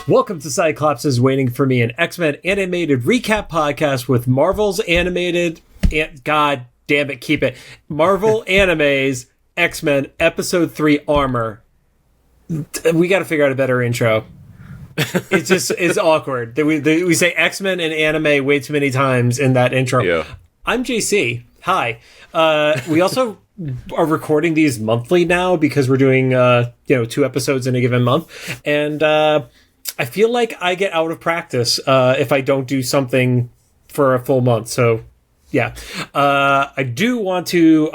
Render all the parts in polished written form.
Welcome to Cyclops is Waiting for Me, an X-Men animated recap podcast with Marvel's animated, God damn it, keep it, Marvel Anime's X-Men Episode 3 Armor. We got to figure out a better intro. It's just, it's awkward. We say X-Men and anime way too many times in that intro. Yeah. I'm JC. Hi. We also are recording these monthly now because we're doing, 2 episodes in a given month. And I feel like I get out of practice if I don't do something for a full month. So, yeah. I do want to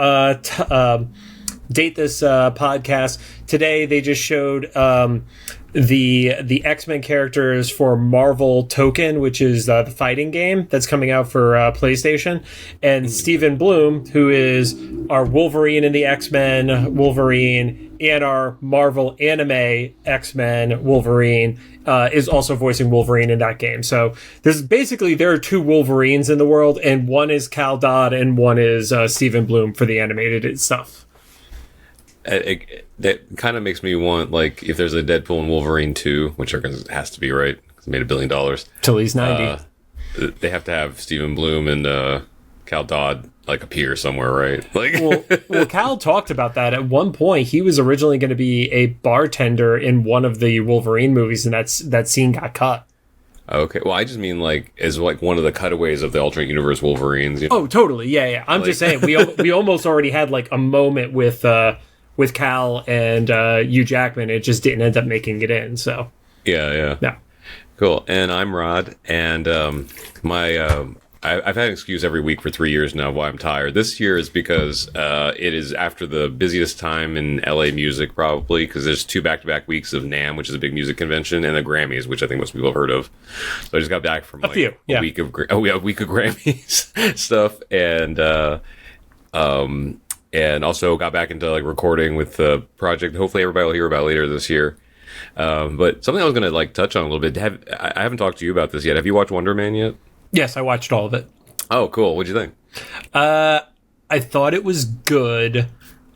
date this podcast. Today, they just showed the X-Men characters for Marvel Token, which is the fighting game that's coming out for PlayStation. And Stephen Bloom, who is our Wolverine in the X-Men Wolverine and our Marvel anime X-Men Wolverine, is also voicing Wolverine in that game. So there are 2 Wolverines in the world, and one is Cal Dodd and one is Stephen Bloom for the animated stuff. That kind of makes me want, like, if there's a Deadpool and Wolverine 2, which has to be, right? It's made $1 billion. Till he's 90. They have to have Stephen Bloom and Cal Dodd, like, appear somewhere, right? Like, well, Cal talked about that at one point. He was originally going to be a bartender in one of the Wolverine movies, and that scene got cut. Okay, well, I just mean, like, as, like, one of the cutaways of the alternate universe Wolverines. You know? Oh, totally, yeah. I'm just saying, we almost already had, like, a moment with Cal and Hugh Jackman. It just didn't end up making it in, so. Yeah. Cool, and I'm Rod, and I've had an excuse every week for 3 years now why I'm tired. This year is because it is after the busiest time in LA music, probably, because there's 2 back-to-back weeks of NAMM, which is a big music convention, and the Grammys, which I think most people have heard of. So I just got back from a week of Grammys stuff, and also got back into, like, recording with the project. Hopefully everybody will hear about later this year. But something I was going to, like, touch on a little bit. I haven't talked to you about this yet. Have you watched Wonder Man yet? Yes, I watched all of it. Oh, cool. What'd you think? I thought it was good.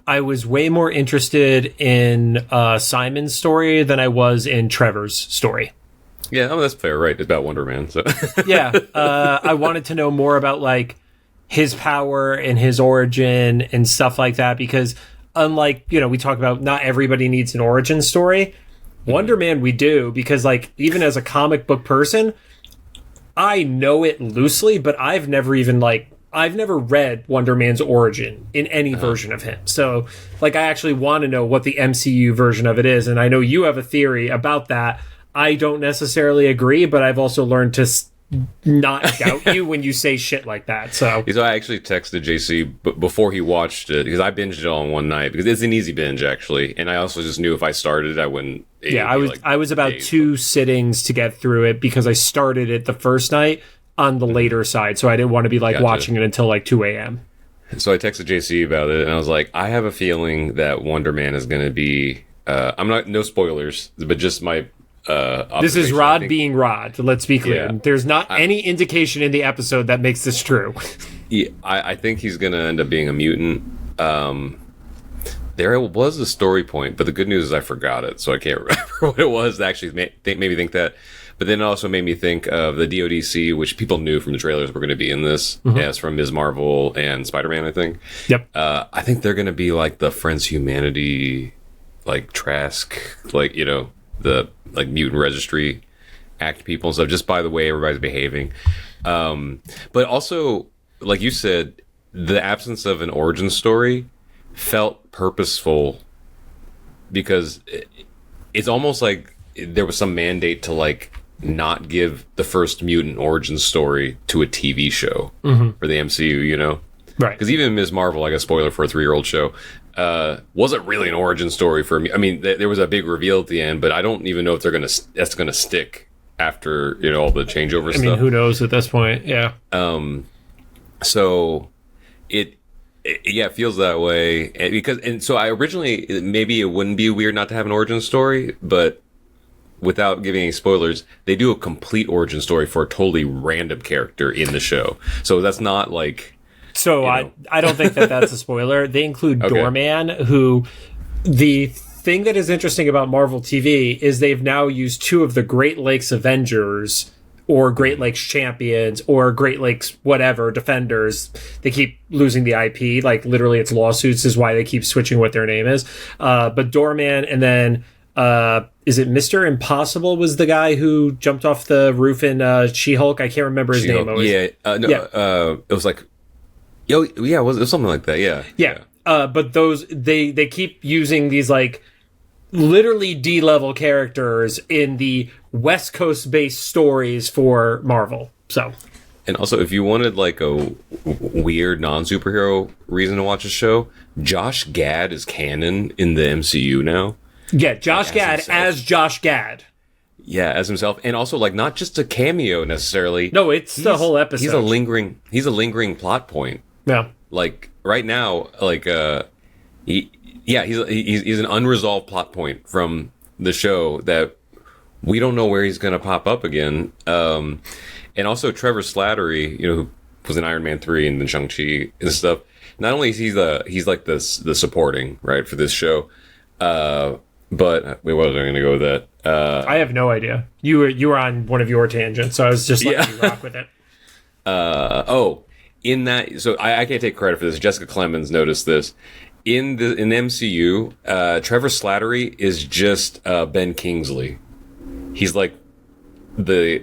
I was way more interested in Simon's story than I was in Trevor's story. Yeah, that's fair, right? It's about Wonder Man, so. Yeah, I wanted to know more about, like, his power and his origin and stuff like that, because unlike, we talk about not everybody needs an origin story. Wonder Man we do, because, like, even as a comic book person, I know it loosely, but I've never read Wonder Man's origin in any version of him. So, like, I actually want to know what the MCU version of it is, and I know you have a theory about that. I don't necessarily agree, but I've also learned to not doubt you when you say shit like that. So I actually texted JC before he watched it, because I binged it all in one night, because it's an easy binge, actually, and I also just knew if I started it, I wouldn't. Yeah, I was about 2 sittings to get through it, because I started it the first night on the later side, so I didn't want to be watching it until 2 a.m. So I texted JC about it, and I was like, I have a feeling that Wonder Man is going to be. No spoilers, but just my. This is Rod being Rod. Let's be clear. Yeah. There's not any indication in the episode that makes this true. Yeah, I think he's going to end up being a mutant. There was a story point, but the good news is I forgot it, so I can't remember what it was. That actually made me think that. But then it also made me think of the DODC, which people knew from the trailers were going to be in this, as from Ms. Marvel and Spider-Man, I think. Yep. I think they're going to be like the Friends Humanity, like Trask, the mutant registry act people and stuff, just by the way everybody's behaving. But also, like you said, the absence of an origin story felt purposeful, because it's almost like there was some mandate to, like, not give the first mutant origin story to a TV show for the MCU, Right. Because even Ms. Marvel, like a spoiler for a 3-year-old show, wasn't really an origin story for me. I mean, there was a big reveal at the end, but I don't even know if that's gonna stick after all the changeover stuff. I mean, who knows at this point? Yeah. So it feels that way, so I originally, maybe it wouldn't be weird not to have an origin story, but without giving any spoilers, they do a complete origin story for a totally random character in the show. So that's not like. So I don't think that's a spoiler. They include Doorman, who the thing that is interesting about Marvel TV is they've now used two of the Great Lakes Avengers or Great Lakes Champions or Great Lakes whatever Defenders. They keep losing the IP. Like, literally, it's lawsuits is why they keep switching what their name is. But Doorman, and then is it Mr. Impossible was the guy who jumped off the roof in She-Hulk? I can't remember his name. It was like, it was something like that. Yeah. But those they keep using these like literally D-level characters in the West Coast based stories for Marvel. So, and also if you wanted like a weird non-superhero reason to watch a show, Josh Gad is canon in the MCU now. Yeah, Josh Gad as Josh Gad. Yeah, as himself, and also like not just a cameo necessarily. No, it's the whole episode. He's a lingering plot point. Yeah. Like right now, like he's an unresolved plot point from the show that we don't know where he's going to pop up again. And also Trevor Slattery, who was in Iron Man 3 and then Shang-Chi and stuff. Not only is he's like the supporting, right, for this show, but wait, what was I going to go with that? I have no idea. You were on one of your tangents, so I was just letting you rock with it. In that, so I can't take credit for this. Jessica Clemens noticed this. In the MCU, Trevor Slattery is just Ben Kingsley. He's like the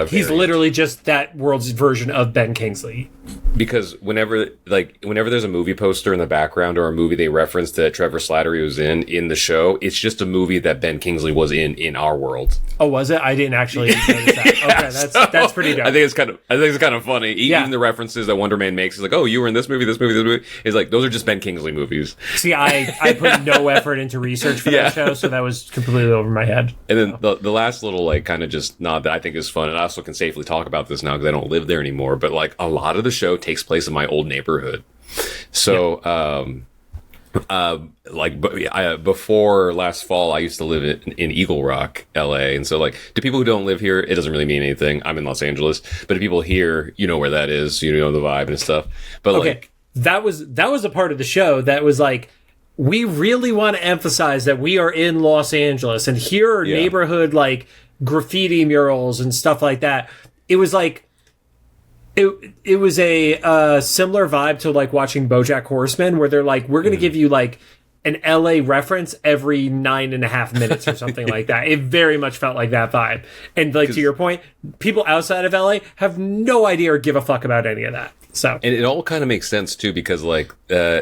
he's literally just that world's version of Ben Kingsley. Because whenever there's a movie poster in the background or a movie they reference that Trevor Slattery was in the show, it's just a movie that Ben Kingsley was in our world. Oh, was it? I didn't actually notice that. Okay, that's pretty dope. I think it's kind of funny. Even the references that Wonder Man makes is like, oh, you were in this movie. It's like those are just Ben Kingsley movies. See, I put no effort into research for that show, so that was completely over my head. And then the last little like kind of just nod that I think is fun, and I also can safely talk about this now because I don't live there anymore. But like a lot of the show takes place in my old neighborhood. So, before last fall, I used to live in Eagle Rock, LA. And so, like, to people who don't live here, it doesn't really mean anything. I'm in Los Angeles. But to people here, you know where that is. You know the vibe and stuff. But, like... That was a part of the show that was, like, we really want to emphasize that we are in Los Angeles. And here are neighborhood, like, graffiti murals and stuff like that. It was, like... It was a similar vibe to like watching BoJack Horseman, where they're like, we're going to give you like an LA reference every 9.5 minutes or something like that. It very much felt like that vibe. And like to your point, people outside of LA have no idea or give a fuck about any of that. So, and it all kind of makes sense too, because like,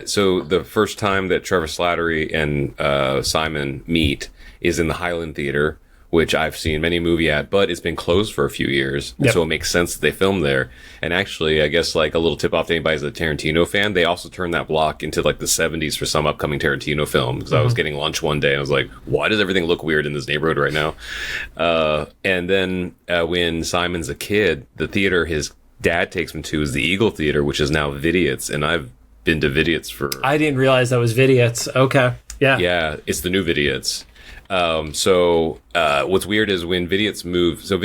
so the first time that Trevor Slattery and Simon meet is in the Highland Theater, which I've seen many movie at, but it's been closed for a few years. Yep. So it makes sense that they filmed there. And actually, I guess like a little tip off to anybody who's a Tarantino fan, they also turned that block into like the 70s for some upcoming Tarantino film. Because I was getting lunch one day and I was like, why does everything look weird in this neighborhood right now? And then when Simon's a kid, the theater his dad takes him to is the Eagle Theater, which is now Vidiot's. And I've been to Vidiot's for... I didn't realize that was Vidiot's. Okay. Yeah. Yeah, it's the new Vidiot's. So what's weird is when Vidiot's moved to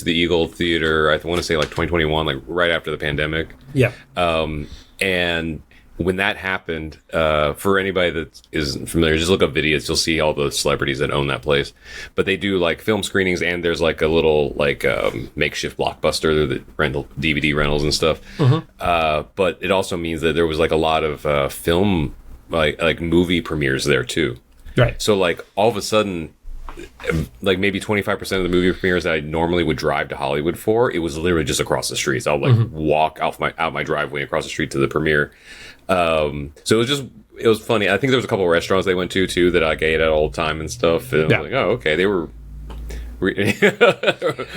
the Eagle Theater, I want to say like 2021, like right after the pandemic. Yeah. And when that happened, for anybody that isn't familiar, just look up Vidiot's. You'll see all the celebrities that own that place. But they do like film screenings, and there's like a little like makeshift Blockbuster that rental DVD rentals and stuff. But it also means that there was like a lot of film like movie premieres there too. Right. So, like, all of a sudden, like, maybe 25% of the movie premieres that I normally would drive to Hollywood for, it was literally just across the street. So I would, like, walk out my driveway across the street to the premiere. So it was funny. I think there was a couple of restaurants they went to, too, that I ate at all the time and stuff. And I was like, oh, okay, they were...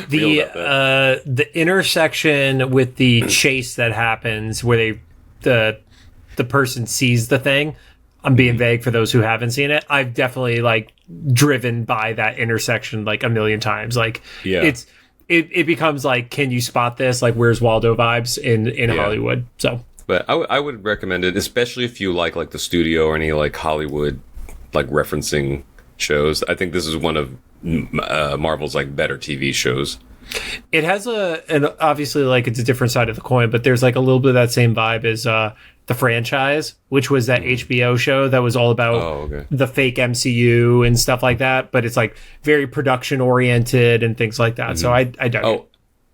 the intersection with the chase that happens where the person sees the thing... I'm being vague for those who haven't seen it. I've definitely like driven by that intersection like a million times. Like it becomes like, can you spot this? Like Where's Waldo vibes in Hollywood. So, but I would recommend it, especially if you like the studio or any like Hollywood like referencing shows. I think this is one of Marvel's like better TV shows. It has and obviously like it's a different side of the coin, but there's like a little bit of that same vibe as the franchise, which was that HBO show that was all about the fake MCU and stuff like that. But it's like very production oriented and things like that. So I dug it.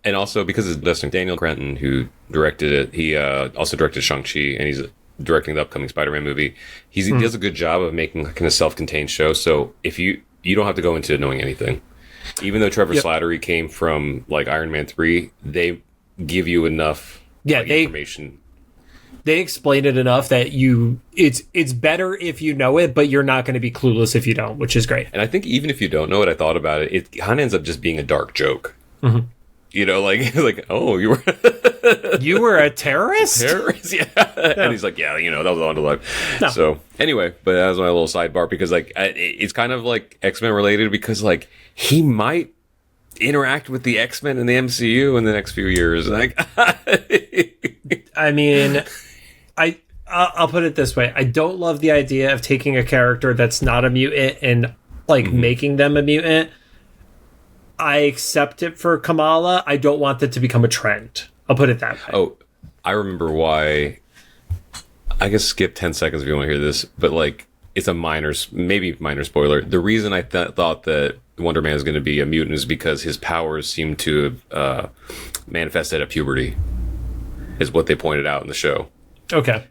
And also because it's Dustin Daniel Cretton who directed it, he also directed Shang-Chi, and he's directing the upcoming Spider-Man movie. He does a good job of making kind of self-contained show. So if you don't have to go into knowing anything. Even though Trevor Slattery came from like Iron Man 3, they give you enough information. They explain it enough that it's better if you know it, but you're not going to be clueless if you don't, which is great. And I think even if you don't know it, I thought about it, it kind of ends up just being a dark joke. Mm-hmm. You know, like, oh, you were you were a terrorist? Yeah. And he's like, yeah, that was on to life. No. So anyway, but that was my little sidebar because like it's kind of like X-Men related because like he might interact with the X-Men in the MCU in the next few years. Like, I mean, I'll put it this way: I don't love the idea of taking a character that's not a mutant and like making them a mutant. I accept it for Kamala. I don't want that to become a trend. I'll put it that way. Oh, I remember why. I guess skip 10 seconds if you want to hear this, but like it's a maybe minor spoiler. The reason I thought that Wonder Man is going to be a mutant is because his powers seem to have manifested at puberty, is what they pointed out in the show. Okay.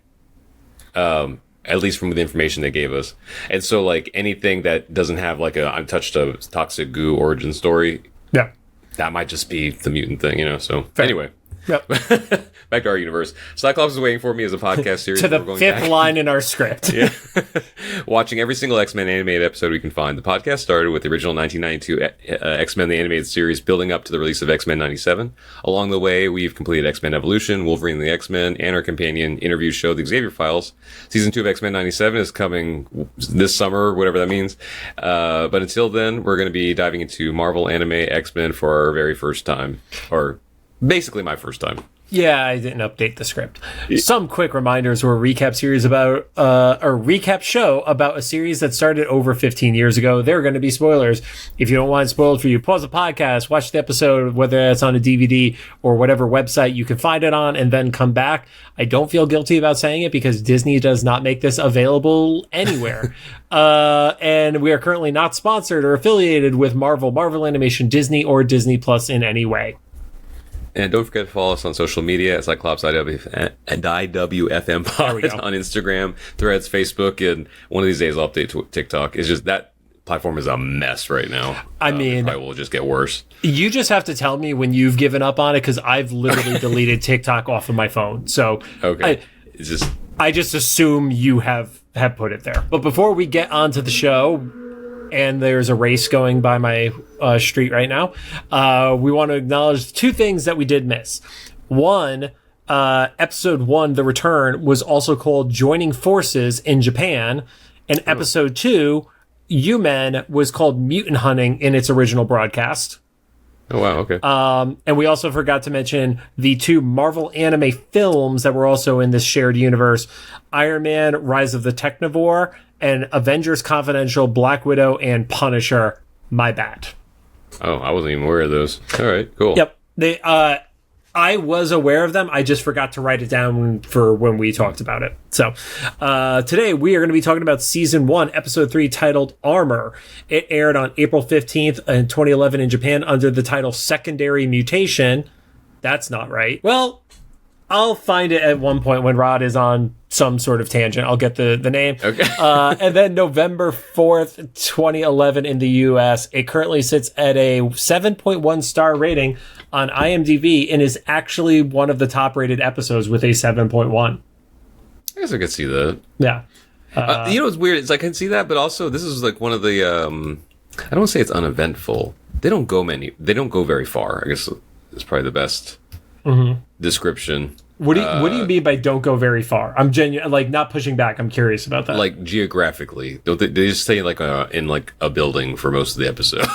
At least from the information they gave us. And so, like, anything that doesn't have, like, I've touched a toxic goo origin story, that might just be the mutant thing, So, fair. Anyway. Yep. Back to our universe. Cyclops is waiting for me as a podcast series. To the fifth line in our script. Yeah. Watching every single X-Men animated episode we can find. The podcast started with the original 1992 X-Men the Animated Series, building up to the release of X-Men 97. Along the way, we've completed X-Men Evolution, Wolverine The X-Men, and our companion interview show, The Xavier Files. Season 2 of X-Men 97 is coming this summer, whatever that means. But until then, we're going to be diving into Marvel Anime X-Men for our very first time. Or basically my first time. Yeah, I didn't update the script. Some quick reminders were a recap series about a recap show about a series that started over 15 years ago. There are going to be spoilers. If you don't want it spoiled for you, pause the podcast, watch the episode, whether that's on a DVD or whatever website you can find it on, and then come back. I don't feel guilty about saying it because Disney does not make this available anywhere. And we are currently not sponsored or affiliated with Marvel Animation, Disney, or Disney Plus in any way. And don't forget to follow us on social media at Cyclops IWFM Pod on Instagram, Threads, Facebook, and one of these days I'll update to TikTok. It's just that platform is a mess right now. I mean, it will just get worse. You just have to tell me when you've given up on it because I've literally deleted TikTok off of my phone. So okay, I just assume you have put it there. But before we get on to the show, and there's a race going by my street right now, we want to acknowledge two things that we did miss. One, episode 1, The Return, was also called Joining Forces in Japan, and episode 2, xmen, was called Mutant Hunting in its original broadcast. Oh, wow, okay. And we also forgot to mention the 2 Marvel anime films that were also in this shared universe, Iron Man, Rise of the Technovore, and Avengers Confidential, Black Widow, and Punisher. My bad. Oh, I wasn't even aware of those. All right, cool. Yep. They, I was aware of them. I just forgot to write it down for when we talked about it. So today we are going to be talking about Season 1, Episode 3, titled Armor. It aired on April 15th in 2011 in Japan under the title Secondary Mutation. That's not right. Well, I'll find it at one point when Rod is on some sort of tangent. I'll get the name. Okay. And then November 4th, 2011 in the US. It currently sits at a 7.1 star rating on IMDb and is actually one of the top rated episodes with a 7.1. I guess I could see that. Yeah. You know what's weird? It's like, I can see that, but also this is like one of the, I don't want to say it's uneventful. They don't go very far. I guess it's probably the best description. What do you mean by don't go very far? I'm genuine, like not pushing back. I'm curious about that. Like geographically, don't they just stay like in like a building for most of the episode?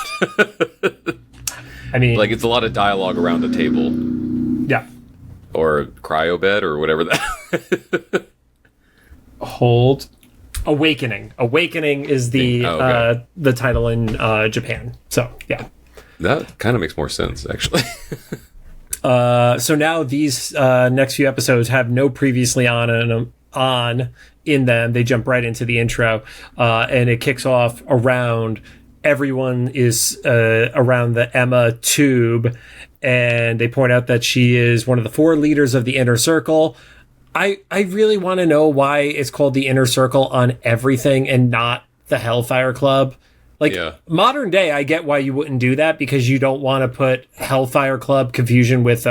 I mean, like it's a lot of dialogue around a table. Yeah. Or cryo bed or whatever that. Hold. Awakening. Awakening is the the title in Japan. So yeah. That kind of makes more sense, actually. So now these next few episodes have no previously on on in them. They jump right into the intro, and it kicks off around everyone is around the Emma tube, and they point out that she is one of the 4 leaders of the Inner Circle. I really want to know why it's called the Inner Circle on everything and not the Hellfire Club. Like, modern day, I get why you wouldn't do that, because you don't want to put Hellfire Club confusion with,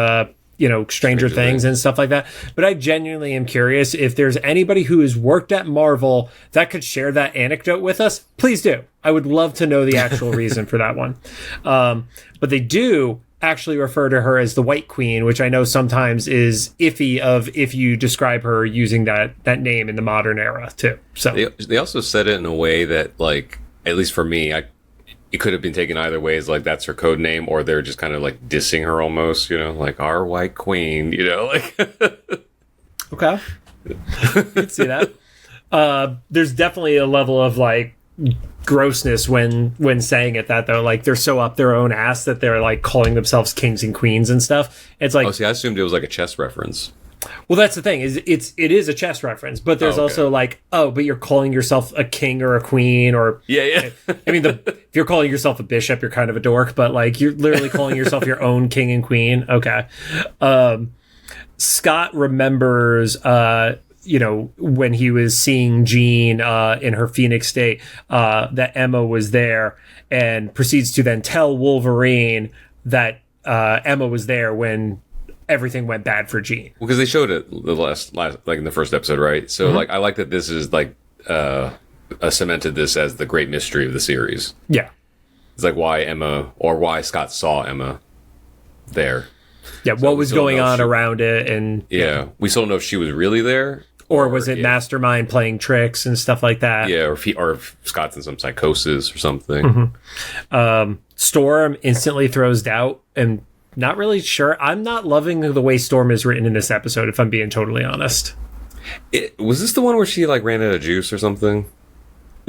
Stranger Things and stuff like that. But I genuinely am curious if there's anybody who has worked at Marvel that could share that anecdote with us. Please do. I would love to know the actual reason for that one. But they do actually refer to her as the White Queen, which I know sometimes is iffy if you describe her using that name in the modern era too. So they also said it in a way that, like, at least for me, it could have been taken either way, as like that's her code name, or they're just kind of like dissing her almost, like our White Queen, like. Okay, you can see that. There's definitely a level of like grossness when saying it that though, like they're so up their own ass that they're like calling themselves kings and queens and stuff. It's like, oh, see, I assumed it was like a chess reference. Well, that's the thing, is it is a chess reference, but there's also like, oh, but you're calling yourself a king or a queen, or yeah. I mean, if you're calling yourself a bishop, you're kind of a dork, but like you're literally calling yourself your own king and queen. Okay. Scott remembers, when he was seeing Jean in her Phoenix state, that Emma was there, and proceeds to then tell Wolverine that Emma was there when everything went bad for Jean. Well, because they showed it the last like in the first episode, right? So like I like that this is like cemented this as the great mystery of the series. Yeah. It's like why Emma, or why Scott saw Emma there. Yeah, so what was going on around it, and we still don't know if she was really there. Or was it Mastermind playing tricks and stuff like that? Yeah, or if Scott's in some psychosis or something. Storm instantly throws doubt, and not really sure. I'm not loving the way Storm is written in this episode, if I'm being totally honest. Was this the one where she like ran out of juice or something?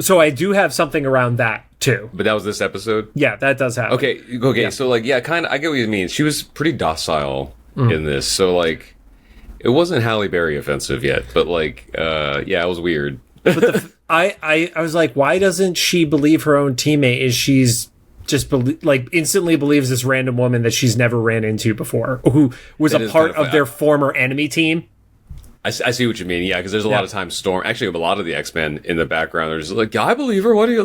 So I do have something around that too. But that was this episode? Yeah, that does happen. Okay. Yeah. So like, kind of, I get what you mean. She was pretty docile in this. So like, it wasn't Halle Berry offensive yet, but like, it was weird. But I was like, why doesn't she believe her own teammate? Is she's just instantly believes this random woman that she's never ran into before, who was a part of their former enemy team. I see what you mean. Yeah, because there's a lot of times Storm, actually a lot of the X-Men in the background, they're just like, yeah, I believe her. What do you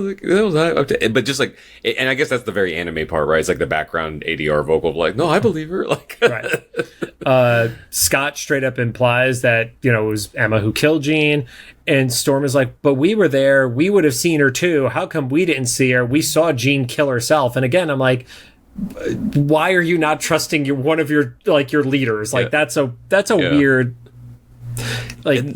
like? But just like, and I guess that's the very anime part, right? It's like the background ADR vocal of like, no, I believe her. Like, right. Scott straight up implies that, it was Emma who killed Jean. And Storm is like, but we were there. We would have seen her too. How come we didn't see her? We saw Jean kill herself. And again, I'm like, why are you not trusting one of your leaders? Like, that's a weird, and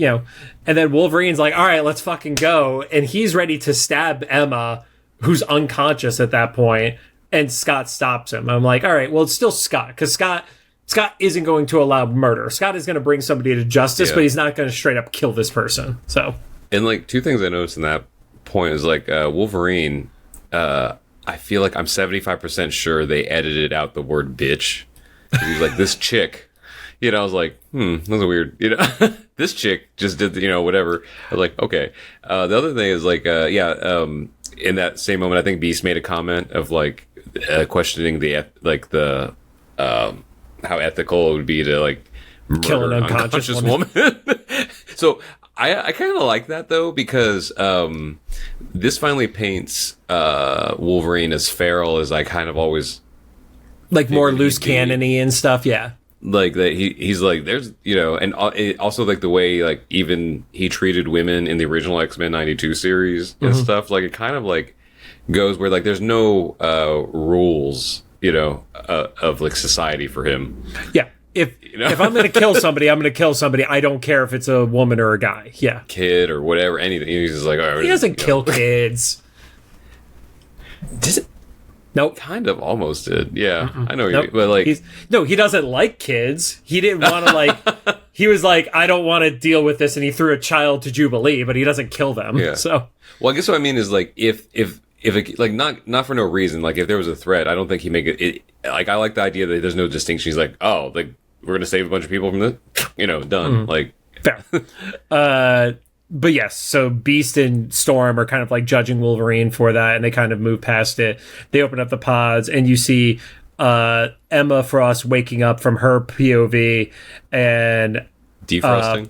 then Wolverine's like, all right, let's fucking go. And he's ready to stab Emma, who's unconscious at that point. And Scott stops him. I'm like, all right, well, it's still Scott, because Scott isn't going to allow murder. Scott is going to bring somebody to justice, but he's not going to straight up kill this person. So, and like two things I noticed in that point is like Wolverine. I feel like I'm 75% sure they edited out the word bitch. He's like, this chick. I was like, that was weird. This chick just did, whatever. I was like, okay. The other thing is like, in that same moment, I think Beast made a comment of like questioning the how ethical it would be to like kill murder an unconscious woman. So I kind of like that though, because this finally paints Wolverine as feral as I kind of always like more loose cannon-y and stuff. Yeah. Like that he's like, there's, and also like the way like even he treated women in the original X-Men 92 series and stuff, like it kind of like goes where like there's no rules, of like society for him. Yeah. If I'm going to kill somebody, I'm going to kill somebody. I don't care if it's a woman or a guy. Yeah. Kid or whatever, anything. He's just like, all right. He doesn't kill kids. Does it? Nope. Kind of almost did. Yeah. I know what you mean. But like, he doesn't like kids. He didn't want to like, he was like, I don't want to deal with this. And he threw a child to Jubilee, but he doesn't kill them. Yeah. So, well, I guess what I mean is like, if it, like not for no reason, like if there was a threat, I don't think he'd make it, like, I like the idea that there's no distinction. He's like, oh, like we're going to save a bunch of people from this, done. Like, Fair. But yes, so Beast and Storm are kind of like judging Wolverine for that, and they kind of move past it. They open up the pods, and you see Emma Frost waking up from her POV and defrosting.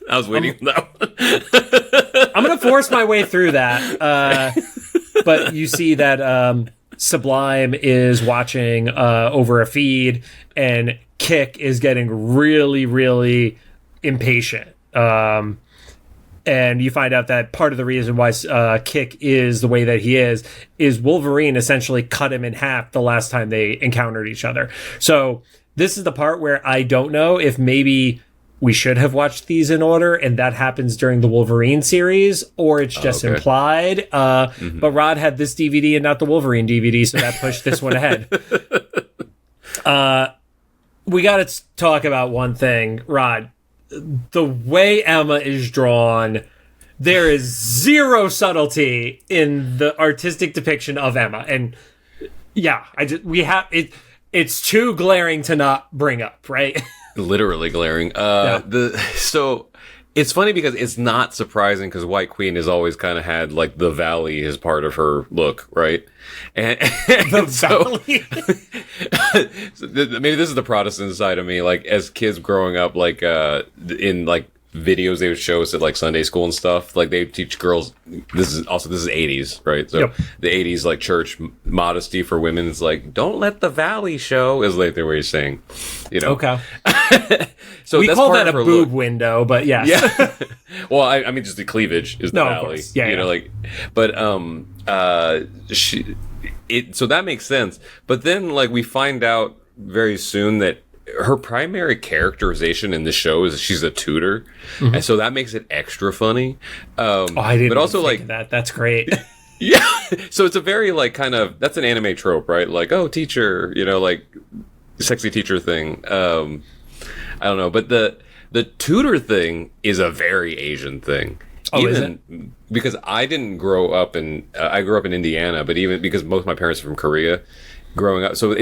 I was waiting for that one. I'm gonna force my way through that, but you see that Sublime is watching over a feed, and Kick is getting really, really impatient. And you find out that part of the reason why Kick is the way that he is Wolverine essentially cut him in half the last time they encountered each other. So this is the part where I don't know if maybe we should have watched these in order, and that happens during the Wolverine series, or it's just implied. But Rod had this DVD and not the Wolverine DVD, so that pushed this one ahead. We got to talk about one thing, Rod. The way Emma is drawn, there is zero subtlety in the artistic depiction of Emma, and yeah, it's too glaring to not bring up, right? Literally glaring. So it's funny because it's not surprising because White Queen has always kind of had like the valley as part of her look, right? And the valley. So maybe this is the Protestant side of me. Like as kids growing up, like in like videos they would show us at like Sunday school and stuff. Like they teach girls. This is 80s, right? So the 80s like church modesty for women is like don't let the valley show is like the way you're saying, you know. Okay. So we that's call part that of a boob window, but yes. Yeah. Well, I mean, just the cleavage is the valley. Of course. Yeah, you know, like, but so that makes sense. But then, like, we find out very soon that her primary characterization in the show is she's a tutor, and so that makes it extra funny. I didn't. But also, think like of that. That's great. Yeah. So it's a very like kind of that's an anime trope, right? Like, oh, teacher, you know, like sexy teacher thing. I don't know, but the tutor thing is a very Asian thing. Oh, is it? Because I didn't grow up I grew up in Indiana, but even because most of my parents are from Korea, growing up, so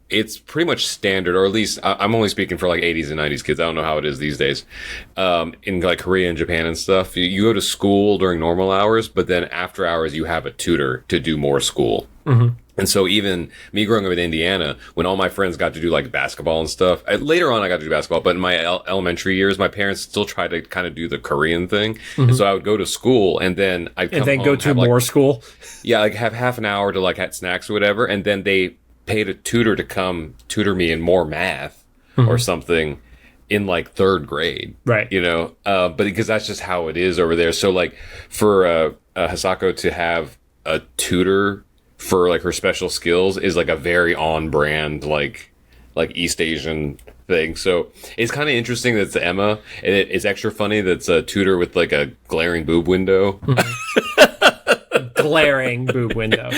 it's pretty much standard, or at least I'm only speaking for like 80s and 90s kids. I don't know how it is these days. In like Korea and Japan and stuff, you go to school during normal hours, but then after hours you have a tutor to do more school. And so even me growing up in Indiana, when all my friends got to do like basketball and stuff, later on I got to do basketball, but in my elementary years, my parents still tried to kind of do the Korean thing. And so I would go to school and then I'd come home, go to more school. Yeah, like have half an hour to like have snacks or whatever. And then they paid a tutor to come tutor me in more math or something in like third grade. Right. You know, but because that's just how it is over there. So like for Hisako to have a tutor for like her special skills is like a very on brand like East Asian thing. So it's kind of interesting that it's Emma, and it's extra funny that it's a tutor with like a glaring boob window. Glaring boob window.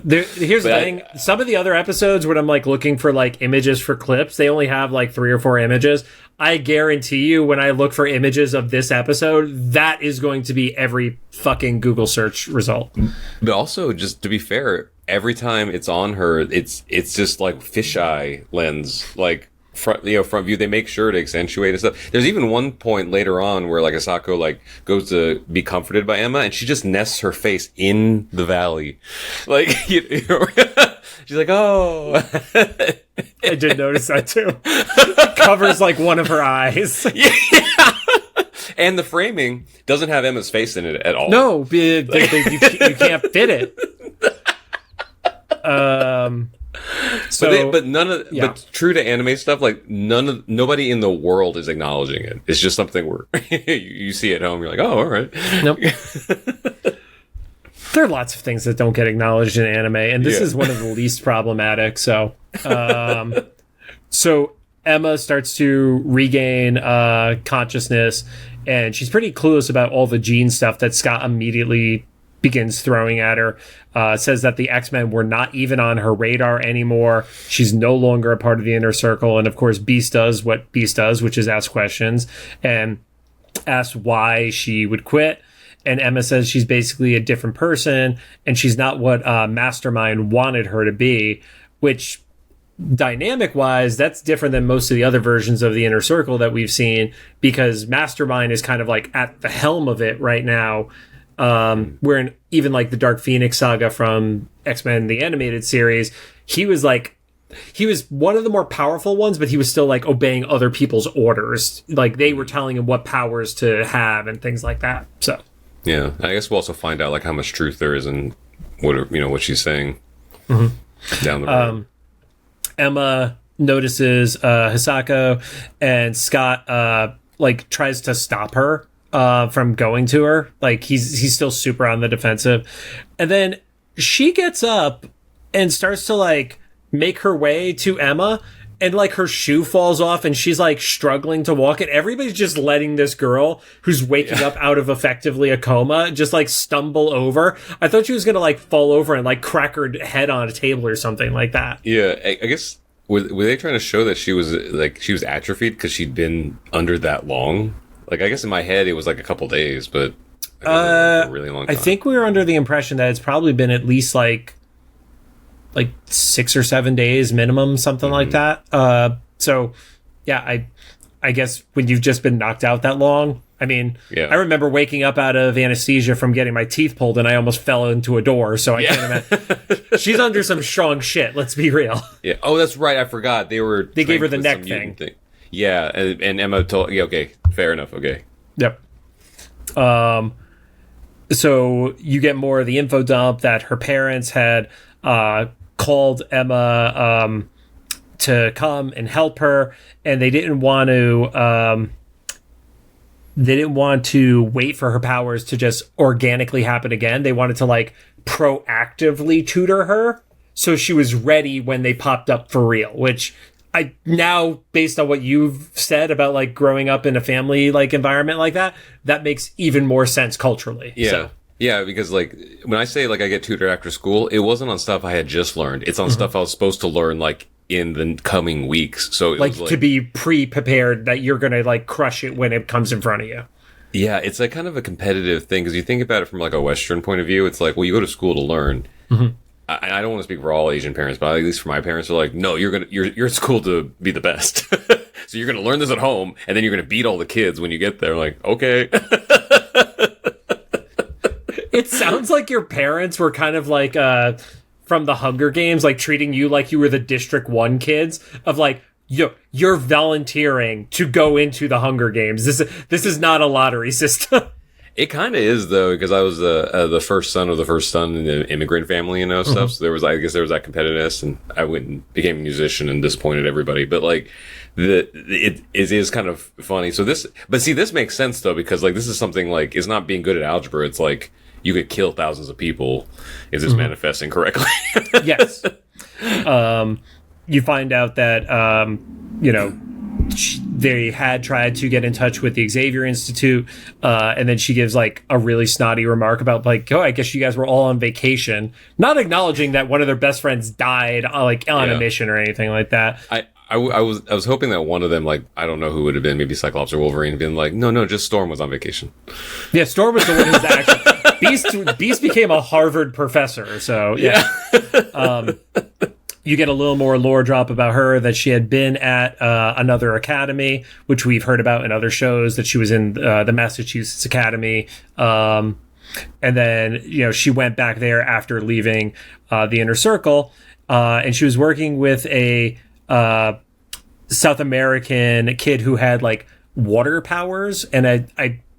Here's the thing. Some of the other episodes when I'm like looking for like images for clips, they only have like 3 or 4 images. I guarantee you when I look for images of this episode, that is going to be every fucking Google search result. But also, just to be fair, every time it's on her, it's just like fisheye lens, like front view. They make sure to accentuate and stuff. There's even one point later on where like Asako like goes to be comforted by Emma, and she just nests her face in the valley, like you know, she's like, oh. I did notice that too. It covers like one of her eyes. Yeah. And the framing doesn't have Emma's face in it at all. No, you can't fit it. But true to anime stuff, like nobody in the world is acknowledging it. It's just something where you see at home, you're like, oh, all right. Nope. There are lots of things that don't get acknowledged in anime, and this is one of the least problematic. So, so Emma starts to regain consciousness, and she's pretty clueless about all the gene stuff that Scott immediately begins throwing at her. Says that the X-Men were not even on her radar anymore. She's no longer a part of the inner circle. And of course, Beast does what Beast does, which is ask questions and ask why she would quit. and Emma says she's basically a different person, and she's not what Mastermind wanted her to be, which dynamic wise, that's different than most of the other versions of the Inner Circle that we've seen, because Mastermind is kind of like at the helm of it right now. Where in even like the Dark Phoenix saga from X-Men, the animated series, he was one of the more powerful ones, but he was still like obeying other people's orders. Like they were telling him what powers to have and things like that. So yeah, I guess we'll also find out like how much truth there is in what she's saying down the road. Emma notices Hisako, and Scott like tries to stop her from going to her. Like he's still super on the defensive, and then she gets up and starts to like make her way to Emma, and like her shoe falls off and she's like struggling to walk it. Everybody's just letting this girl who's waking up out of effectively a coma just like stumble over. I thought she was gonna like fall over and like crack her head on a table or something like that. Yeah, I guess were they trying to show that she was atrophied because she'd been under that long? Like I guess in my head it was like a couple days, but a really long time. I think we were under the impression that it's probably been at least like 6 or 7 days minimum, something like that. So yeah, I guess when you've just been knocked out that long, I mean, I remember waking up out of anesthesia from getting my teeth pulled and I almost fell into a door. So I can't imagine. She's under some strong shit. Let's be real. Yeah. Oh, that's right. I forgot. They gave her the neck thing. Yeah. And Emma told, okay, fair enough. Okay. Yep. So you get more of the info dump that her parents had called Emma to come and help her, and they didn't want to wait for her powers to just organically happen again. They wanted to like proactively tutor her so she was ready when they popped up for real, which I now, based on what you've said about like growing up in a family like environment like that makes even more sense culturally. Yeah. So. Yeah, because like when I say like I get tutored after school, it wasn't on stuff I had just learned. It's on stuff I was supposed to learn like in the coming weeks. So it was, to be pre-prepared that you're going to like crush it when it comes in front of you. Yeah, it's like kind of a competitive thing because you think about it from like a Western point of view. It's like, well, you go to school to learn. I don't want to speak for all Asian parents, but at least for my parents, they're like, no, you're at school to be the best. So you're going to learn this at home, and then you're going to beat all the kids when you get there. Like, okay. It sounds like your parents were kind of like from the Hunger Games, like treating you like you were the District 1 kids of like, you're volunteering to go into the Hunger Games. This is not a lottery system. It kind of is though, because I was the first son of the first son in an immigrant family, stuff. So I guess there was that competitiveness, and I went and became a musician and disappointed everybody. But like, it is kind of funny. So this makes sense though, because like this is something like it's not being good at algebra. It's like you could kill thousands of people if this manifesting correctly. Yes. You find out that they had tried to get in touch with the Xavier Institute, and then she gives like a really snotty remark about like, oh, I guess you guys were all on vacation, not acknowledging that one of their best friends died on a mission or anything like that. I was hoping that one of them, like, I don't know who would have been, maybe Cyclops or Wolverine, had been like, no, just Storm was on vacation. Yeah, Storm was the one who's actually Beast became a Harvard professor, so yeah. You get a little more lore drop about her, that she had been at another academy, which we've heard about in other shows, that she was in the Massachusetts Academy. And then, she went back there after leaving the Inner Circle, and she was working with a South American kid who had like water powers, and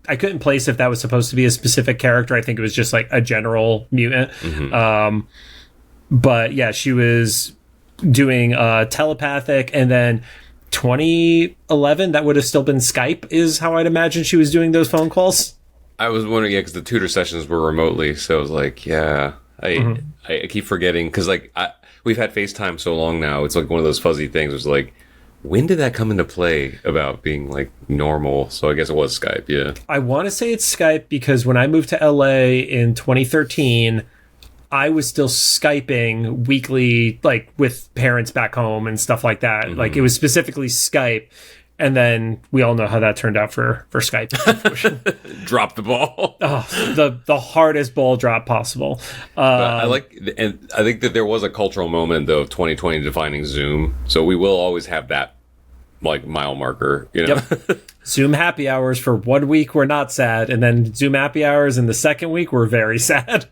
I couldn't place if that was supposed to be a specific character. I think it was just like a general mutant. But yeah, she was doing telepathic, and then 2011, that would have still been Skype, is how I'd imagine she was doing those phone calls. I was wondering, because the tutor sessions were remotely, so I was like, I keep forgetting, because like we've had FaceTime so long now, it's like one of those fuzzy things. It's like, when did that come into play about being like normal? So I guess it was Skype. Yeah, I want to say it's Skype, because when I moved to LA in 2013, I was still Skyping weekly, like with parents back home and stuff like that. Like it was specifically Skype. And then we all know how that turned out for Skype. Drop the ball. The hardest ball drop possible. But I think that there was a cultural moment though of 2020 defining Zoom. So we will always have that like mile marker, you know. Yep. Zoom happy hours for 1 week were not sad, and then Zoom happy hours in the second week were very sad.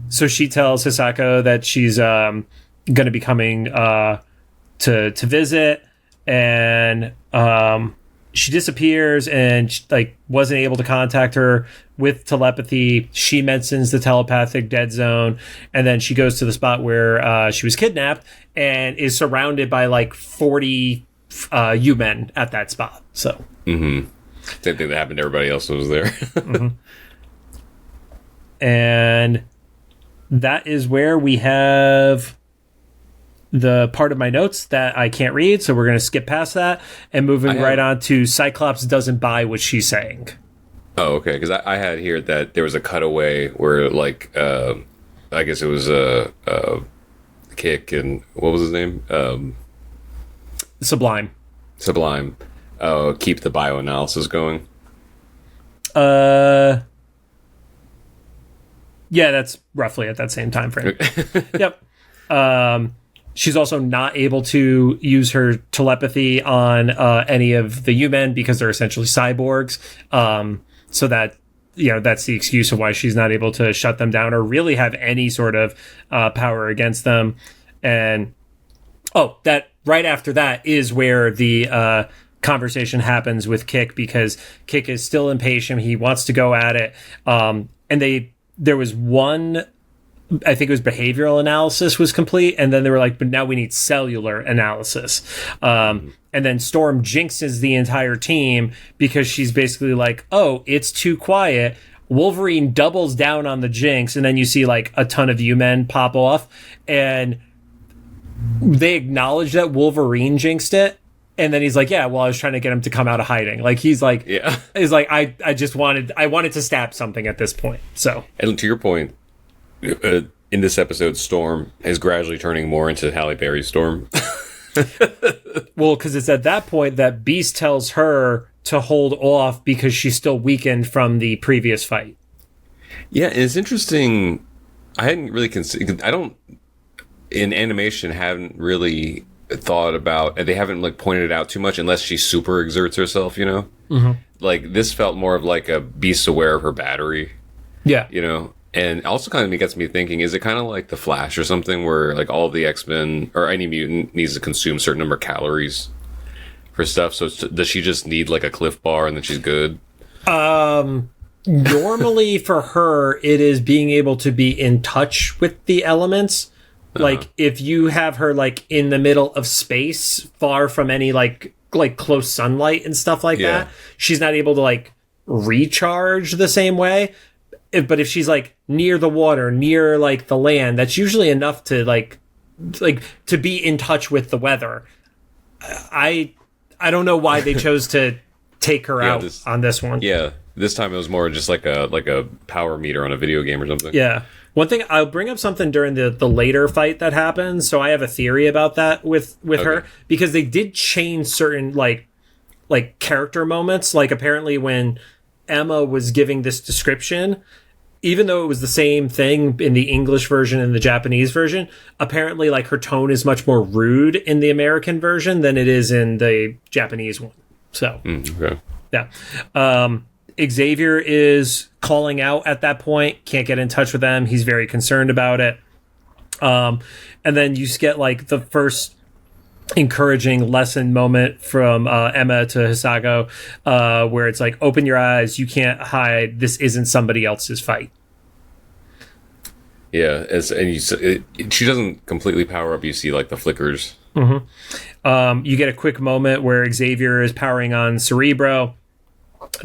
So she tells Hisako that she's going to be coming to visit, and she disappears and like wasn't able to contact her with telepathy. She mentions the telepathic dead zone, and then she goes to the spot where she was kidnapped and is surrounded by like 40 men at that spot. So same thing that happened to everybody else who was there. And that is where we have the part of my notes that I can't read, so we're going to skip past that and moving right on to Cyclops doesn't buy what she's saying. Oh, okay, because I had here that there was a cutaway where, like, I guess it was a Kick and what was his name? Sublime. Keep the bioanalysis going. Yeah, that's roughly at that same time frame. Yep. She's also not able to use her telepathy on any of the xmen because they're essentially cyborgs. So that, that's the excuse of why she's not able to shut them down or really have any sort of power against them. And that right after that is where the conversation happens with Kick, because Kick is still impatient. He wants to go at it. And there was one, I think it was behavioral analysis was complete, and then they were like, but now we need cellular analysis. And then Storm jinxes the entire team because she's basically like, oh, it's too quiet. Wolverine doubles down on the jinx, and then you see like a ton of xmen pop off, and they acknowledge that Wolverine jinxed it. And then he's like, yeah, well, I was trying to get him to come out of hiding. Like, he's like, I wanted to stab something at this point. So, and to your point, in this episode, Storm is gradually turning more into Halle Berry's Storm. Well, because it's at that point that Beast tells her to hold off because she's still weakened from the previous fight. Yeah, and it's interesting. I hadn't really in animation, haven't really thought about, and they haven't like pointed it out too much unless she super exerts herself, Like this felt more of like a Beast aware of her battery. Yeah. And also kind of gets me thinking, is it kind of like the Flash or something where like all of the X-Men or any mutant needs to consume a certain number of calories for stuff? So does she just need like a Cliff Bar and then she's good? Normally for her, it is being able to be in touch with the elements. Like if you have her like in the middle of space, far from any like close sunlight and stuff like that, she's not able to like recharge the same way. But if she's like near the water, near like the land, that's usually enough to like to be in touch with the weather. I don't know why they chose to take her out on this one. Yeah, this time it was more just like a power meter on a video game or something. Yeah. One thing, I'll bring up something during the later fight that happens. So I have a theory about that with her, because they did change certain like character moments. Like apparently when Emma was giving this description, even though it was the same thing in the English version and the Japanese version, apparently like her tone is much more rude in the American version than it is in the Japanese one. So, yeah. Xavier is calling out at that point, can't get in touch with them. He's very concerned about it. And then you get like the first encouraging lesson moment from Emma to Hisako, where it's like, open your eyes, you can't hide, this isn't somebody else's fight. Yeah, she doesn't completely power up. You see like the flickers. You get a quick moment where Xavier is powering on Cerebro,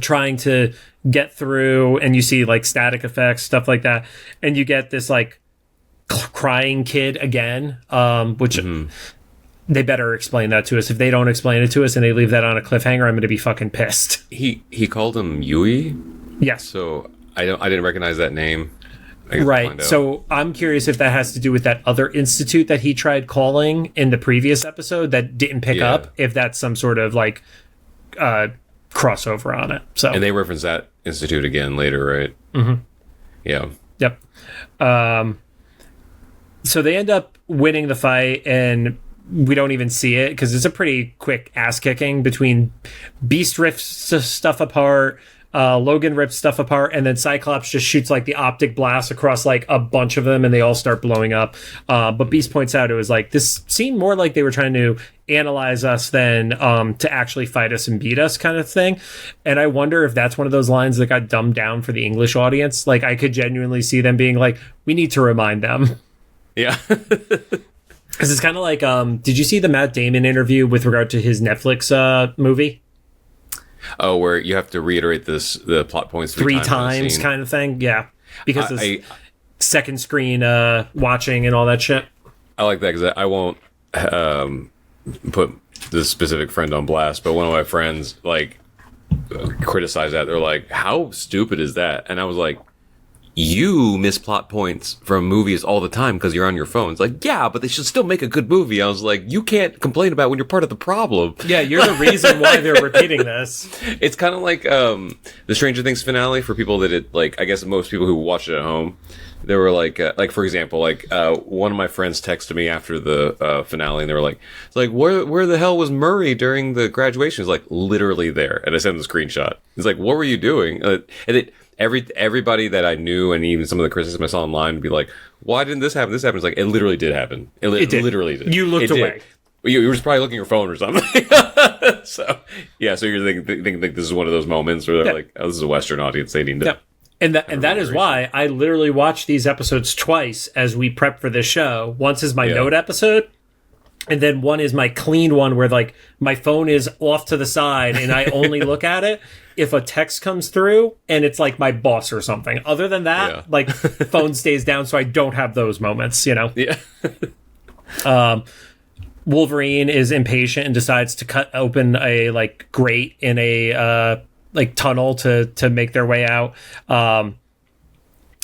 trying to get through, and you see like static effects, stuff like that, and you get this like crying kid again, which they better explain that to us. If they don't explain it to us and they leave that on a cliffhanger, I'm going to be fucking pissed. He called him Yui. Yes. So I didn't recognize that name. Right. So I'm curious if that has to do with that other institute that he tried calling in the previous episode that didn't pick up. If that's some sort of like crossover on it. So and they reference that institute again later, right? Mm-hmm. Yeah. Yep. So they end up winning the fight, and we don't even see it because it's a pretty quick ass kicking between Beast rips stuff apart. Logan rips stuff apart, and then Cyclops just shoots like the optic blast across like a bunch of them, and they all start blowing up. But Beast points out it was like this seemed more like they were trying to analyze us than to actually fight us and beat us kind of thing. And I wonder if that's one of those lines that got dumbed down for the English audience. Like I could genuinely see them being like, we need to remind them. Yeah. Because it's kind of like, did you see the Matt Damon interview with regard to his Netflix movie? Oh, where you have to reiterate the plot points three times kind of thing? Yeah. Because it's second screen watching and all that shit. I like that because I won't put this specific friend on blast, but one of my friends like criticized that. They're like, how stupid is that? And I was like, you miss plot points from movies all the time because you're on your phone. It's like, yeah, but they should still make a good movie. I was like, you can't complain about when you're part of the problem. Yeah, you're the reason why they're repeating this. It's kind of like the Stranger Things finale for people that it, like, I guess most people who watch it at home, they were like for example, like one of my friends texted me after the finale, and they were like, it's like, where the hell was Murray during the graduation? It's like, literally there. And I sent him the screenshot. He's like, what were you doing? Everybody that I knew, and even some of the criticism I saw online, would be like, why didn't this happen? This happened. It's like, it literally did happen. It literally did. You looked away. You were just probably looking at your phone or something. So you're thinking this is one of those moments where they're like, oh, this is a Western audience. They need to. Yeah. And that is why I literally watch these episodes twice as we prep for this show. Once is my note episode, and then one is my clean one where like my phone is off to the side and I only look at it if a text comes through and it's like my boss or something. Other than that, like phone stays down so I don't have those moments, you know? Yeah. Wolverine is impatient and decides to cut open a like grate in a like tunnel to make their way out. And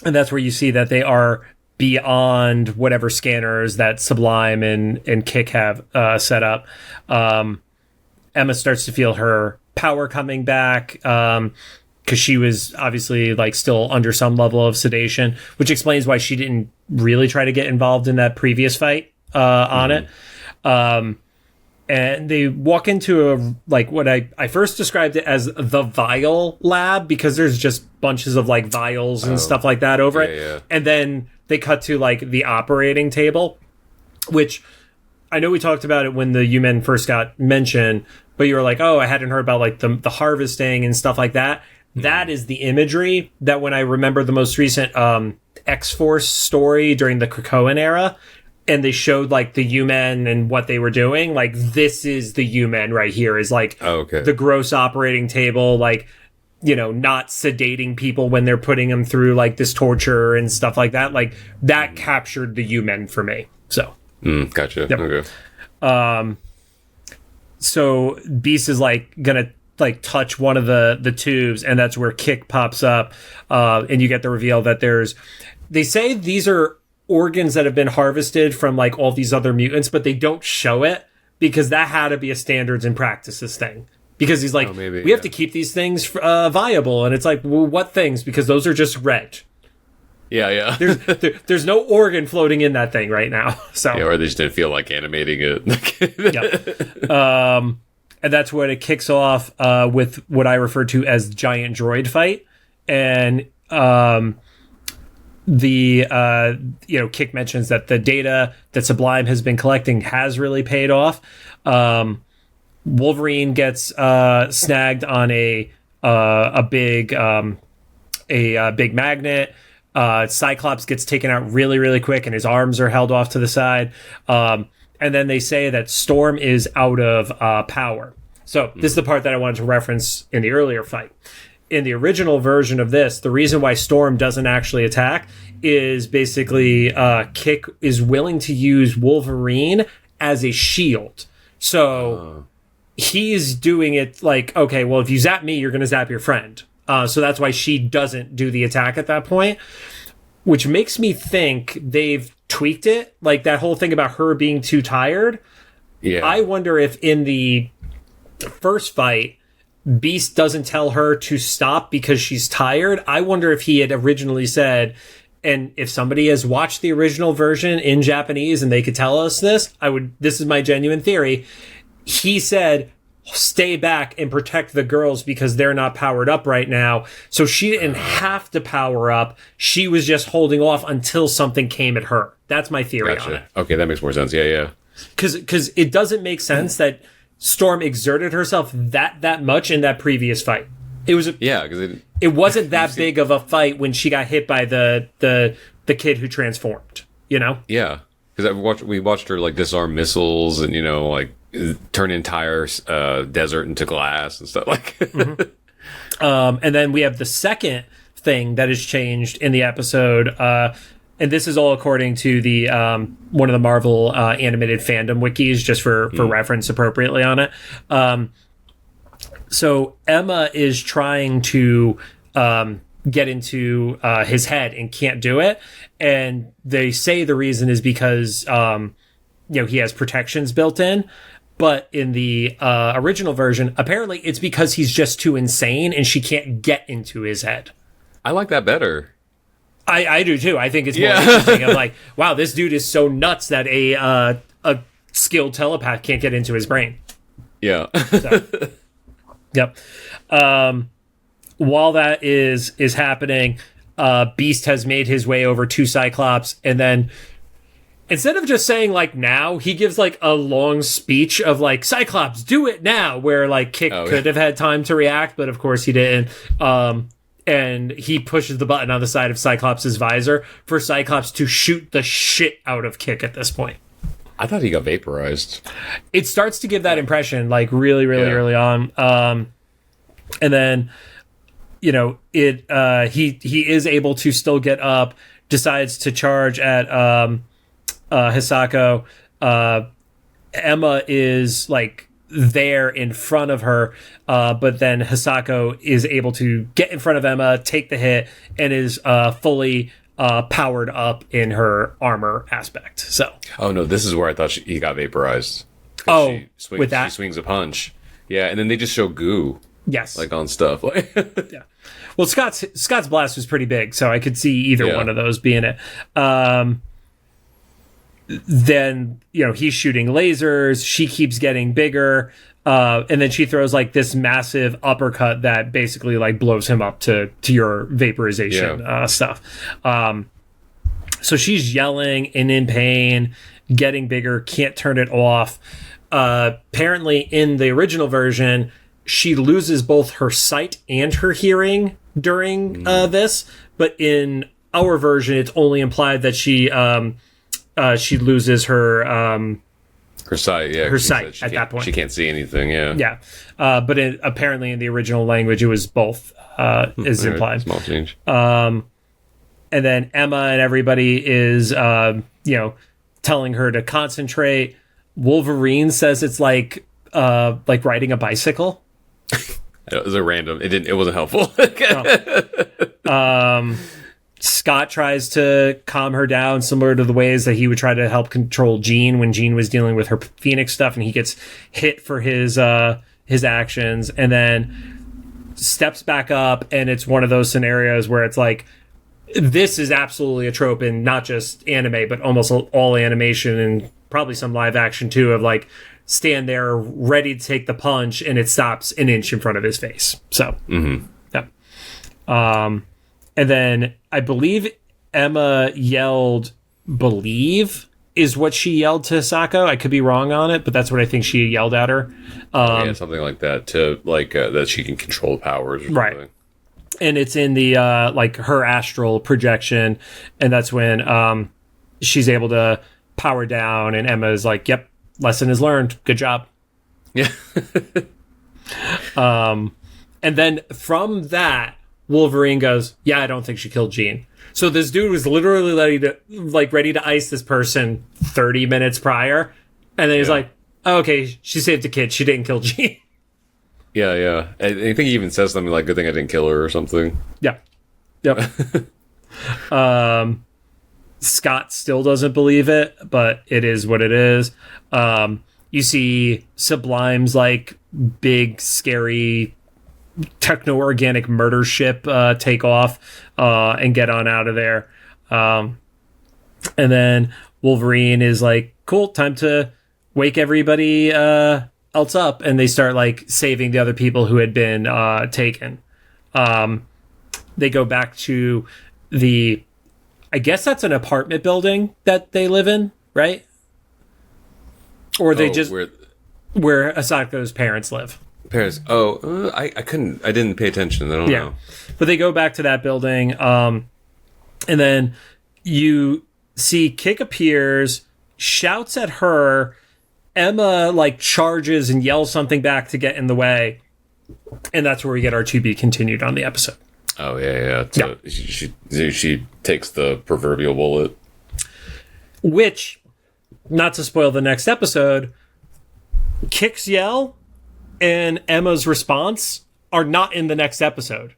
that's where you see that they are beyond whatever scanners that Sublime and Kick have set up. Emma starts to feel her power coming back because she was obviously like still under some level of sedation, which explains why she didn't really try to get involved in that previous fight on it. And they walk into a like what I first described it as the vial lab because there's just bunches of like vials and stuff like that over it. Yeah. And then they cut to like the operating table, which I know we talked about it when the xmen first got mentioned, but you were like, oh, I hadn't heard about like the harvesting and stuff like that. That is the imagery that when I remember the most recent X-Force story during the Krakoan era, and they showed like the xmen and what they were doing, like this is the xmen right here is like the gross operating table, like, you know, not sedating people when they're putting them through like this torture and stuff like that. Like that captured the xmen for me. So gotcha. Yep. Okay. So Beast is like gonna like touch one of the tubes, and that's where Kick pops up, and you get the reveal that they say these are organs that have been harvested from like all these other mutants, but they don't show it because that had to be a standards and practices thing. Because he's like, we have to keep these things viable, and it's like, well, what things? Because those are just red. Yeah. There's no organ floating in that thing right now. So or they just didn't feel like animating it. Yep. And that's when it kicks off with what I refer to as giant droid fight, and Kick mentions that the data that Sublime has been collecting has really paid off. Wolverine gets snagged on a big magnet. Cyclops gets taken out really, really quick, and his arms are held off to the side. And then they say that Storm is out of power. So this is the part that I wanted to reference in the earlier fight. In the original version of this, the reason why Storm doesn't actually attack is basically Kick is willing to use Wolverine as a shield. So he's doing it like, okay, well, if you zap me, you're going to zap your friend. So that's why she doesn't do the attack at that point. which makes me think they've tweaked it. Like that whole thing about her being too tired. Yeah. I wonder if in the first fight, Beast doesn't tell her to stop because she's tired. I wonder if he had originally said, and if somebody has watched the original version in Japanese and they could tell us this, this is my genuine theory. He said, stay back and protect the girls because they're not powered up right now. So she didn't have to power up. She was just holding off until something came at her. That's my theory on it. Okay, that makes more sense. Yeah. Because it doesn't make sense that Storm exerted herself that much in that previous fight. It was because it wasn't that big of a fight when she got hit by the kid who transformed. You know? Yeah, because we watched her like disarm missiles and like turn entire desert into glass and stuff like. And then we have the second thing that has changed in the episode. And this is all according to the one of the Marvel animated fandom wikis, just for reference appropriately on it. So Emma is trying to get into his head and can't do it. And they say the reason is because he has protections built in. But in the original version, apparently it's because he's just too insane and she can't get into his head. I like that better. I do too. I think it's more interesting. I'm like, wow, this dude is so nuts that a skilled telepath can't get into his brain. Yeah. So, yep. While that is happening, Beast has made his way over to Cyclops, and then instead of just saying like now, he gives like a long speech of like, Cyclops, do it now, where like Kick could have had time to react, but of course he didn't. And he pushes the button on the side of Cyclops' visor for Cyclops to shoot the shit out of Kick at this point. I thought he got vaporized. It starts to give that impression, like really early on. And then, he is able to still get up, decides to charge at Hisako. Emma is like there in front of her, but then Hisako is able to get in front of Emma, take the hit, and is fully powered up in her armor aspect. So, no, this is where I thought he got vaporized. With that, she swings a punch. Yeah, and then they just show goo. Yes, like on stuff. Yeah. Well, Scott's blast was pretty big, so I could see either one of those being it. Then he's shooting lasers. She keeps getting bigger, and then she throws like this massive uppercut that basically like blows him up to your vaporization stuff. So she's yelling and in pain, getting bigger, can't turn it off. Apparently, in the original version, she loses both her sight and her hearing during this, but in our version, it's only implied that she loses her sight. Yeah, her sight at that point. She can't see anything. Yeah, yeah. But apparently, in the original language, it was both. Is implied. Small change. And then Emma and everybody is telling her to concentrate. Wolverine says it's like riding a bicycle. It was a random. It wasn't helpful. Scott tries to calm her down, similar to the ways that he would try to help control Jean when Jean was dealing with her Phoenix stuff, and he gets hit for his actions, and then steps back up, and it's one of those scenarios where it's like, this is absolutely a trope in not just anime, but almost all animation and probably some live action too, of like, stand there ready to take the punch, and it stops an inch in front of his face. So, yeah. And then I believe Emma yelled, "Believe," is what she yelled to Hisako. I could be wrong on it, but that's what I think she yelled at her. Something like that, to like that she can control powers or something. Right. And it's in the like her astral projection, and that's when she's able to power down, and Emma is like, "Yep, lesson is learned. Good job." Yeah. And then from that, Wolverine goes, "Yeah, I don't think she killed Jean." So this dude was literally ready to ice this person 30 minutes prior, and then he's like, oh, "Okay, she saved a kid. She didn't kill Jean." Yeah. I think he even says something like, "Good thing I didn't kill her," or something. Yeah. Yep. Scott still doesn't believe it, but it is what it is. You see Sublime's like big, scary techno-organic murder ship take off and get on out of there. And then Wolverine is like, cool, time to wake everybody else up. And they start like saving the other people who had been taken. They go back to I guess that's an apartment building that they live in, right? Or they where Asato's parents live. Paris. Oh, I didn't pay attention. I don't know. But they go back to that building. And then you see Kick appears, shouts at her. Emma like charges and yells something back to get in the way. And that's where we get our to be continued on the episode. Oh, yeah. So she takes the proverbial bullet. Which, not to spoil the next episode, Kick's yell and Emma's response are not in the next episode.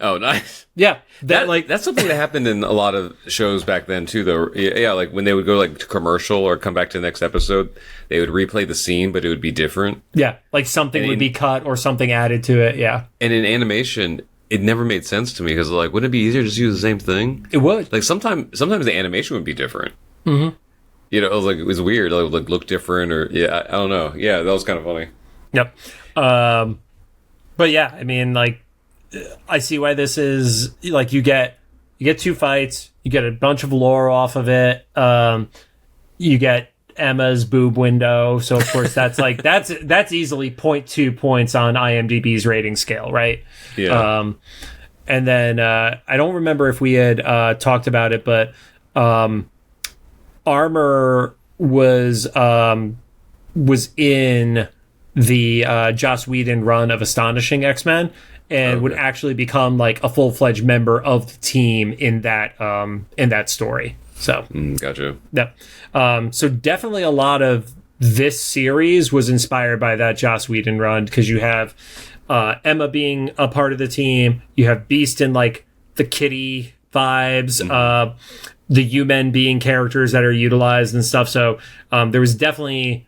Oh, nice. Yeah. That's something that happened in a lot of shows back then, too, though. Yeah, like when they would go like to commercial or come back to the next episode, they would replay the scene, but it would be different. Yeah, like something would be cut or something added to it, yeah. And in animation, it never made sense to me because, like, wouldn't it be easier to just use the same thing? It would. Like, sometimes the animation would be different. Mm-hmm. You know, it was weird. It would like, look different or, I don't know. Yeah, that was kind of funny. Yep. But yeah, I mean, like, I see why this is, like, you get 2 fights, you get a bunch of lore off of it, you get Emma's boob window, so of course that's like, that's easily 0.2 points on IMDb's rating scale, right? Yeah. And then, I don't remember if we had talked about it, but Armor was in the Joss Whedon run of Astonishing X-Men and would actually become like a full-fledged member of the team in that story. So gotcha. Yeah. So definitely a lot of this series was inspired by that Joss Whedon run because you have Emma being a part of the team, you have Beast in like the Kitty vibes, the xmen being characters that are utilized and stuff. So there was definitely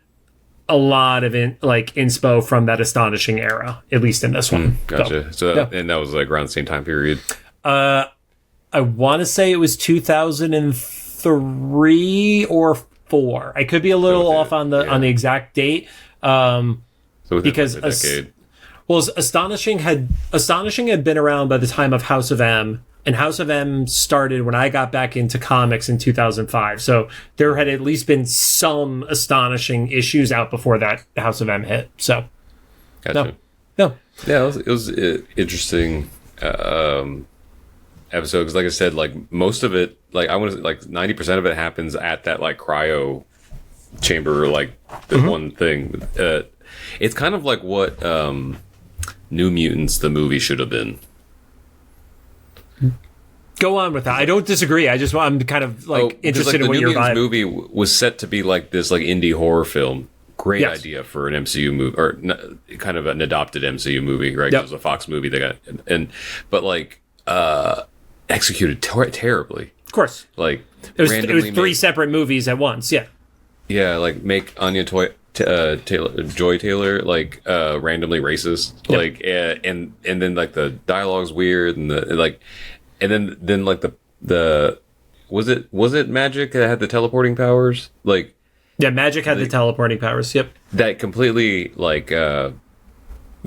a lot of inspo from that Astonishing era, at least in this one. Gotcha. And that was like around the same time period. I want to say it was 2003 or 4. I could be a little off on the exact date. Because like a decade. Astonishing had been around by the time of House of M. And House of M started when I got back into comics in 2005. So there had at least been some Astonishing issues out before that House of M hit. So, gotcha. No. Yeah, it was interesting episode because, like I said, like most of it, like I want to like 90% of it happens at that like cryo chamber, like the one thing. It's kind of like what New Mutants the movie should have been. Go on with that. I don't disagree. I'm kind of like interested in what your vibe. The movie was set to be like this like indie horror film. Great idea for an MCU movie or kind of an adopted MCU movie, right? It was a Fox movie they got but like executed terribly. Of course. Like it was 3 separate movies at once. Yeah. Yeah, like make Anya Joy Taylor like randomly racist, like and then like the dialogue's weird and the like. And then like the was it Magic that had the teleporting powers? Like Magic had the teleporting powers. Yep. That completely like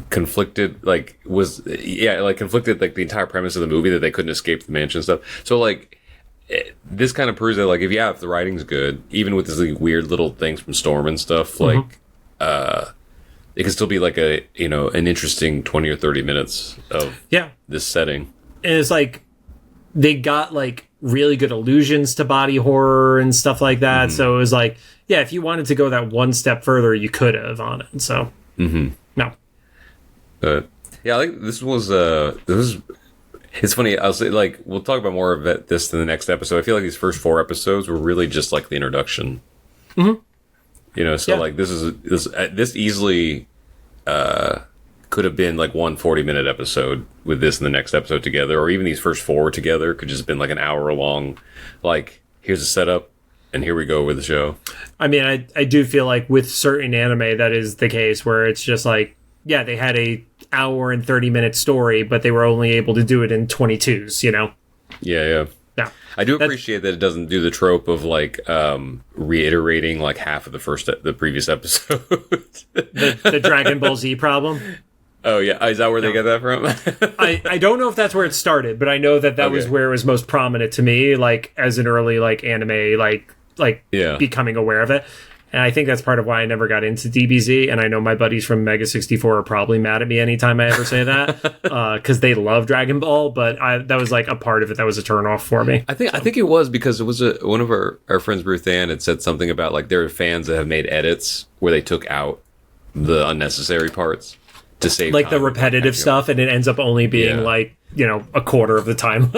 conflicted like conflicted like the entire premise of the movie that they couldn't escape the mansion stuff. So like this kind of proves that like if the writing's good, even with these like, weird little things from Storm and stuff, like it can still be like an interesting 20 or 30 minutes of this setting. And it's like they got like really good allusions to body horror and stuff like that. So it was like, if you wanted to go that one step further, you could have on it. So no. I think this was it's funny. I'll say like we'll talk about more of this in the next episode. I feel like these first 4 episodes were really just like the introduction. Like this easily could could have been like one 40-minute episode with this and the next episode together, or even these first 4 together could just have been like an hour long. Like, here's a setup, and here we go with the show. I mean, I do feel like with certain anime that is the case, where it's just like, yeah, they had a hour and 30-minute story, but they were only able to do it in 22s, you know? Yeah. I do appreciate that it doesn't do the trope of like reiterating like half of the previous episode. the Dragon Ball Z problem. Oh yeah, is that where they get that from? I don't know if that's where it started, but I know that was where it was most prominent to me, like as an early like anime becoming aware of it. And I think that's part of why I never got into DBZ. And I know my buddies from Mega 64 are probably mad at me anytime I ever say that, because they love Dragon Ball. But that was like a part of it that was a turnoff for me. I think it was because it was one of our friends, Ruth Ann, had said something about like there are fans that have made edits where they took out the unnecessary parts to save like time the repetitive stuff, and it ends up only being like, you know, a quarter of the time.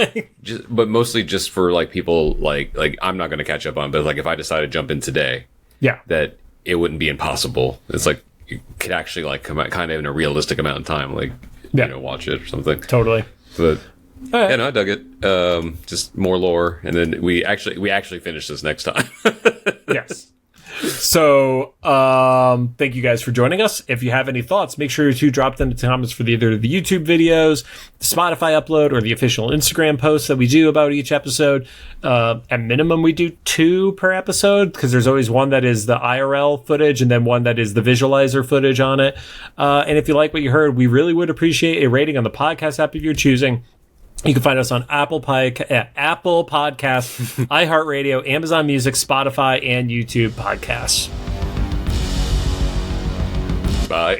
But mostly just for like people like I'm not going to catch up on, but like if I decide to jump in today. Yeah, that it wouldn't be impossible. It's like you could actually like come out kind of in a realistic amount of time, like you know, watch it or something. Totally. But yeah, no, I dug it. Just more lore, and then we actually finish this next time. Yes. So, thank you guys for joining us. If you have any thoughts, make sure to drop them in the comments for either the YouTube videos, the Spotify upload, or the official Instagram posts that we do about each episode. At minimum, we do 2 per episode, because there's always one that is the IRL footage and then one that is the visualizer footage on it. And if you like what you heard, we really would appreciate a rating on the podcast app if you're choosing. You can find us on Apple Podcasts, iHeartRadio, Amazon Music, Spotify, and YouTube podcasts. Bye.